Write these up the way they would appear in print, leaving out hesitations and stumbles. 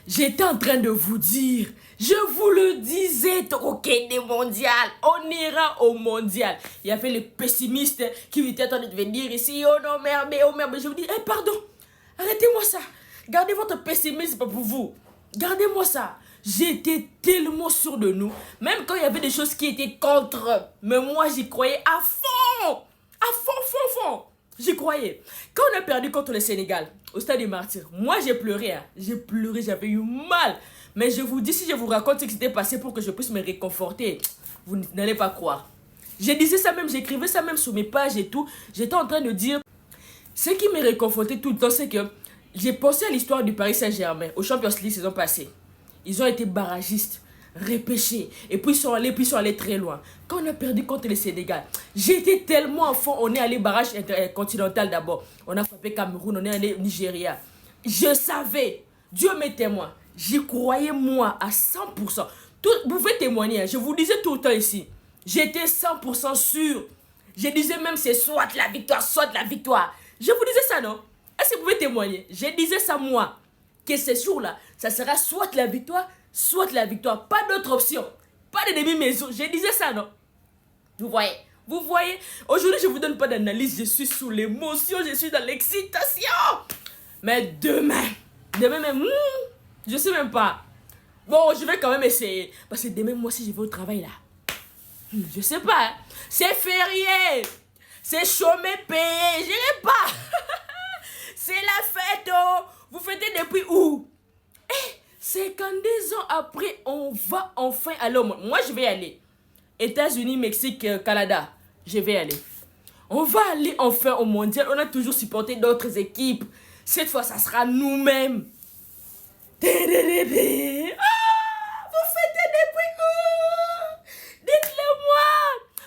J'étais en train de vous dire, je vous le disais, Troquet mondial, on ira au mondial. Il y avait les pessimistes qui étaient en train de venir ici, oh merde. Je vous dis, pardon, arrêtez-moi ça. Gardez votre pessimisme pour vous. Gardez-moi ça. J'étais tellement sûr de nous, même quand il y avait des choses qui étaient contre. Mais moi, j'y croyais à fond. À fond. J'y croyais. Quand on a perdu contre le Sénégal, au stade des Martyrs, moi j'ai pleuré. J'ai pleuré, j'avais eu mal. Mais je vous dis, si je vous raconte ce qui s'était passé pour que je puisse me réconforter, vous n'allez pas croire. Je disais ça même, j'écrivais ça même sur mes pages et tout. J'étais en train de dire, ce qui me réconfortait tout le temps, c'est que j'ai pensé à l'histoire du Paris Saint-Germain, au Champions League saison passée. Ils ont été barragistes, repêchés, et puis ils sont allés très loin. Quand on a perdu contre le Sénégal, j'étais tellement à fond. On est allé barrage continental d'abord. On a frappé Cameroun, on est allé Nigeria. Je savais, Dieu m'est témoin, j'y croyais moi à 100%. Vous pouvez témoigner, je vous disais tout le temps ici. J'étais 100% sûr. Je disais même c'est soit la victoire, soit la victoire. Je vous disais ça, non? Est-ce que vous pouvez témoigner? Je disais ça moi. Que ce jour-là, ça sera soit la victoire, soit la victoire. Pas d'autre option. Pas de demi-maison. Je disais ça, non? Vous voyez? Aujourd'hui, je ne vous donne pas d'analyse. Je suis sous l'émotion. Je suis dans l'excitation. Mais demain même, je ne sais même pas. Bon, je vais quand même essayer. Parce que demain, moi aussi, je vais au travail, là. Je sais pas. Hein. C'est férié. C'est chômé payé. Je n'irai pas. C'est la fête, oh. Vous fêtez depuis où? 52 ans après, on va enfin aller au monde. Moi, je vais y aller. États-Unis, Mexique, Canada. Je vais y aller. On va aller enfin au mondial. On a toujours supporté d'autres équipes. Cette fois, ça sera nous-mêmes. Vous fêtez depuis où? Dites-le-moi.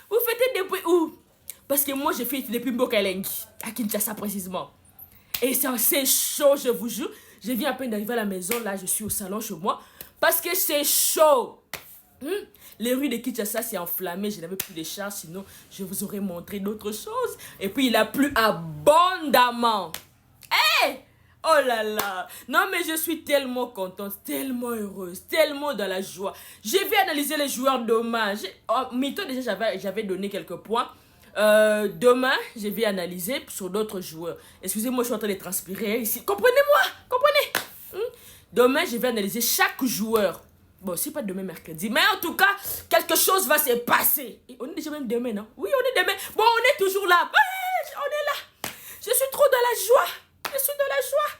Vous fêtez depuis où? Parce que moi, je fête depuis Mbokalengi, à Kinshasa précisément. Et c'est assez chaud, je vous jure. Je viens à peine d'arriver à la maison, là, je suis au salon chez moi. Parce que c'est chaud. Les rues de Kinshasa s'est enflammé, je n'avais plus de charge, sinon je vous aurais montré d'autres choses. Et puis il a plu abondamment. Oh là là. Non mais je suis tellement contente, tellement heureuse, tellement dans la joie. Je vais analyser les joueurs demain. Mito déjà j'avais donné quelques points. Demain, je vais analyser sur d'autres joueurs. Excusez-moi, je suis en train de transpirer ici. Comprenez-moi, comprenez. Demain, je vais analyser chaque joueur. Bon, c'est pas demain mercredi, mais en tout cas, quelque chose va se passer. Et on est déjà même demain, non? Oui, on est demain. Bon, on est toujours là. On est là. Je suis trop dans la joie. Je suis dans la joie.